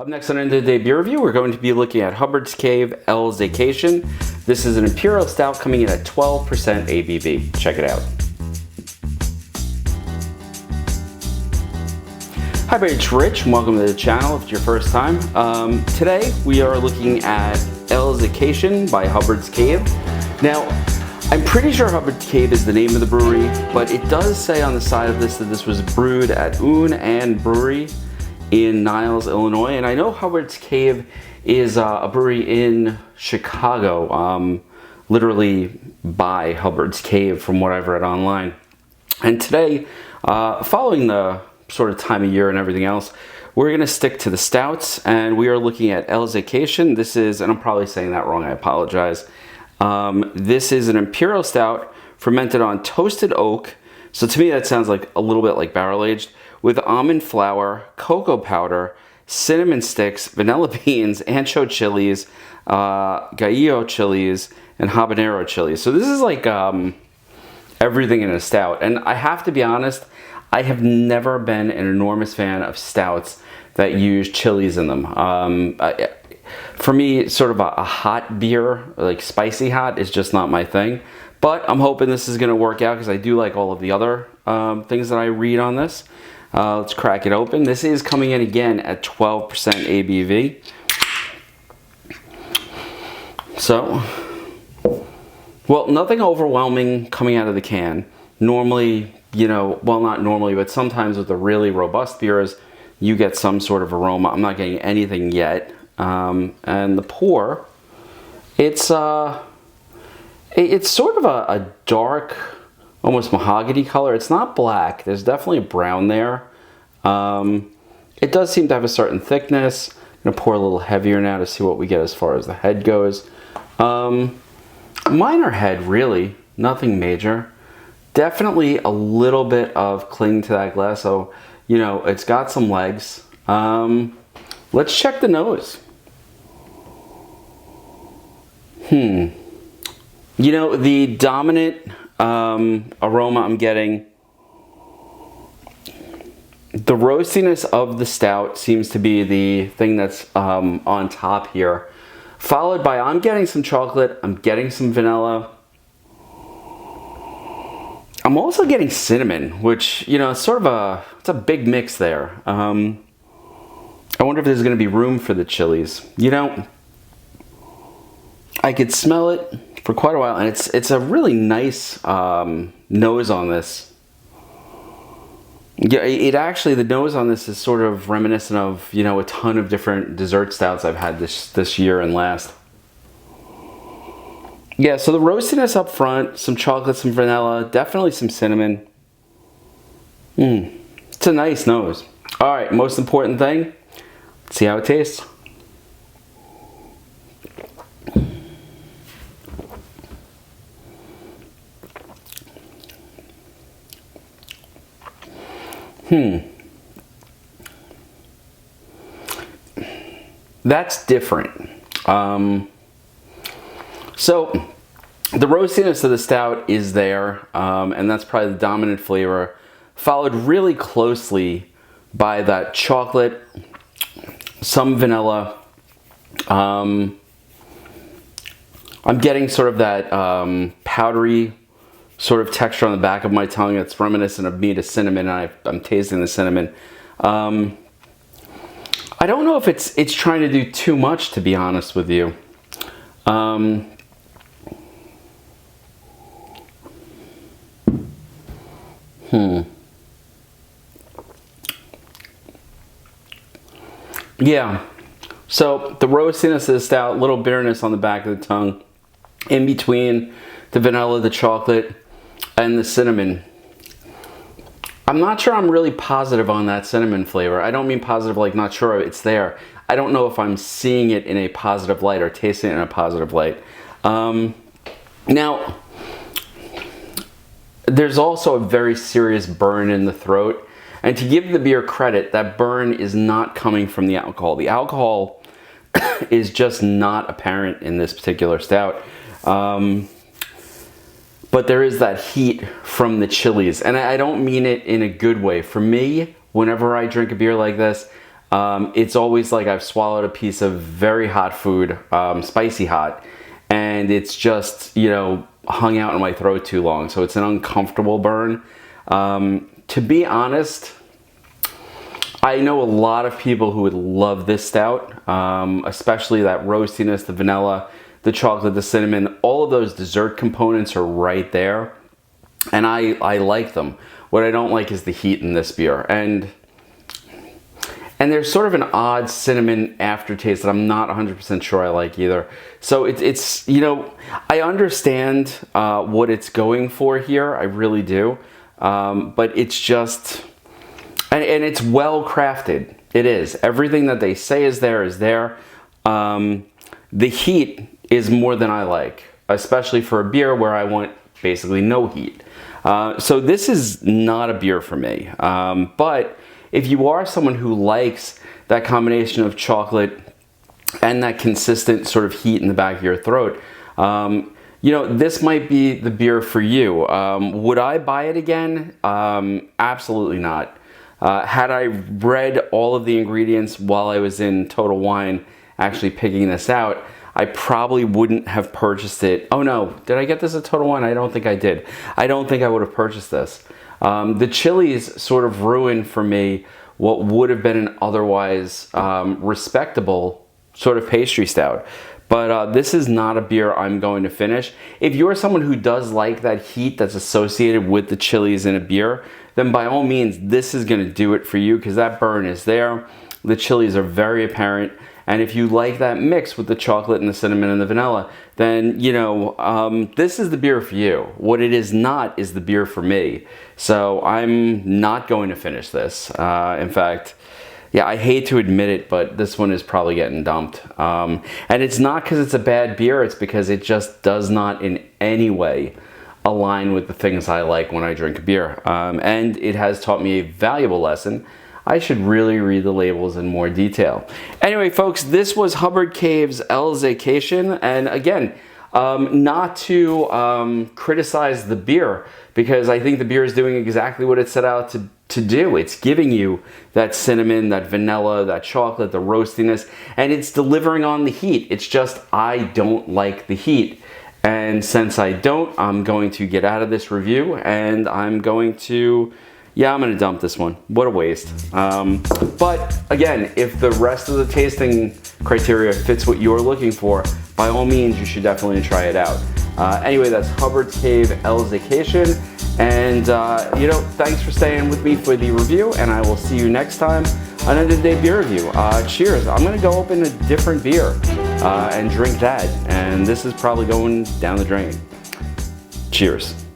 Up next on End of the Day Beer Review, we're going to be looking at Hubbard's Cave El Zacation. This is an Imperial Stout coming in at 12% ABV. Check it out. Hi everybody, it's Rich and welcome to the channel if it's your first time. Today we are looking at El Zacation by Hubbard's Cave. Now, I'm pretty sure Hubbard's Cave is the name of the brewery, but it does say on the side of this that this was brewed at Un and Brewery in Niles, Illinois. And I know Hubbard's Cave is a brewery in Chicago, literally by Hubbard's Cave from what I've read online. And today, following the sort of time of year and everything else, we're going to stick to the stouts, and we are looking at El Zacation. This is, and I'm probably saying that wrong, I apologize. This is an Imperial Stout fermented on toasted oak. So to me that sounds like a little bit like barrel aged, with almond flour, cocoa powder, cinnamon sticks, vanilla beans, ancho chilies, guajillo chilies, and habanero chilies. So this is like everything in a stout. And I have to be honest, I have never been an enormous fan of stouts that use chilies in them. For me, sort of a hot beer, like spicy hot, is just not my thing. But I'm hoping this is going to work out because I do like all of the other things that I read on this. Let's crack it open. This is coming in again at 12% ABV. So, well, nothing overwhelming coming out of the can. Normally, you know, well, not normally, but sometimes with the really robust beers, you get some sort of aroma. I'm not getting anything yet. And the pour, it's sort of a dark, almost mahogany color. It's not black. There's definitely a brown there. It does seem to have a certain thickness. I'm going to pour a little heavier now to see what we get as far as the head goes. Minor head, really. Nothing major. Definitely a little bit of cling to that glass. So, you know, it's got some legs. Let's check the nose. You know, the dominant aroma I'm getting, the roastiness of the stout seems to be the thing that's on top here. Followed by, I'm getting some chocolate, I'm getting some vanilla. I'm also getting cinnamon, which, you know, it's a big mix there. I wonder if there's going to be room for the chilies. You know, I could smell it for quite a while, and it's a really nice nose on this. Yeah, the nose on this is sort of reminiscent of, you know, a ton of different dessert stouts I've had this year and last. Yeah, so the roastiness up front, some chocolate, some vanilla, definitely some cinnamon. It's a nice nose. All right, most important thing, let's see how it tastes. That's different. So the roastiness of the stout is there, and that's probably the dominant flavor, followed really closely by that chocolate, some vanilla. I'm getting sort of that powdery sort of texture on the back of my tongue that's reminiscent of me to cinnamon, and I'm tasting the cinnamon. I don't know if it's trying to do too much, to be honest with you. Yeah, so the roastiness of the stout, little bitterness on the back of the tongue, in between the vanilla, the chocolate, and the cinnamon. I'm not sure I'm really positive on that cinnamon flavor. I don't mean positive like not sure it's there. I don't know if I'm seeing it in a positive light or tasting it in a positive light. Now, there's also a very serious burn in the throat. And to give the beer credit, that burn is not coming from the alcohol. The alcohol is just not apparent in this particular stout. But there is that heat from the chilies. And I don't mean it in a good way. For me, whenever I drink a beer like this, it's always like I've swallowed a piece of very hot food, spicy hot, and it's just, you know, hung out in my throat too long. So it's an uncomfortable burn. To be honest, I know a lot of people who would love this stout, especially that roastiness, the vanilla, the chocolate, the cinnamon, all of those dessert components are right there. And I like them. What I don't like is the heat in this beer. And there's sort of an odd cinnamon aftertaste that I'm not 100% sure I like either. So it's you know, I understand what it's going for here. I really do. But it's just, and it's well crafted. It is. Everything that they say is there is there. The heat is more than I like, especially for a beer where I want basically no heat. So this is not a beer for me. But if you are someone who likes that combination of chocolate and that consistent sort of heat in the back of your throat, you know, this might be the beer for you. Would I buy it again? Absolutely not. Had I read all of the ingredients while I was in Total Wine actually picking this out, I probably wouldn't have purchased it. Oh no, did I get this at Total Wine? I don't think I did. I don't think I would have purchased this. The chilies sort of ruined for me what would have been an otherwise respectable sort of pastry stout. But this is not a beer I'm going to finish. If you're someone who does like that heat that's associated with the chilies in a beer, then by all means, this is going to do it for you because that burn is there. The chilies are very apparent. And if you like that mix with the chocolate and the cinnamon and the vanilla, then, you know, this is the beer for you. What it is not is the beer for me. So I'm not going to finish this. In fact, yeah, I hate to admit it, but this one is probably getting dumped. And it's not because it's a bad beer, it's because it just does not in any way align with the things I like when I drink a beer. And it has taught me a valuable lesson. I should really read the labels in more detail. Anyway, folks, this was Hubbard Cave's El Zacation. And again, not to criticize the beer, because I think the beer is doing exactly what it set out to do. It's giving you that cinnamon, that vanilla, that chocolate, the roastiness, and it's delivering on the heat. It's just I don't like the heat. And since I don't, I'm going to get out of this review and I'm going to, yeah, I'm going to dump this one. What a waste. But again, if the rest of the tasting criteria fits what you're looking for, by all means, you should definitely try it out. Anyway, that's Hubbard's Cave El Zacation. And, you know, thanks for staying with me for the review, and I will see you next time on Another Day Beer Review. Cheers. I'm going to go open a different beer and drink that. And this is probably going down the drain. Cheers.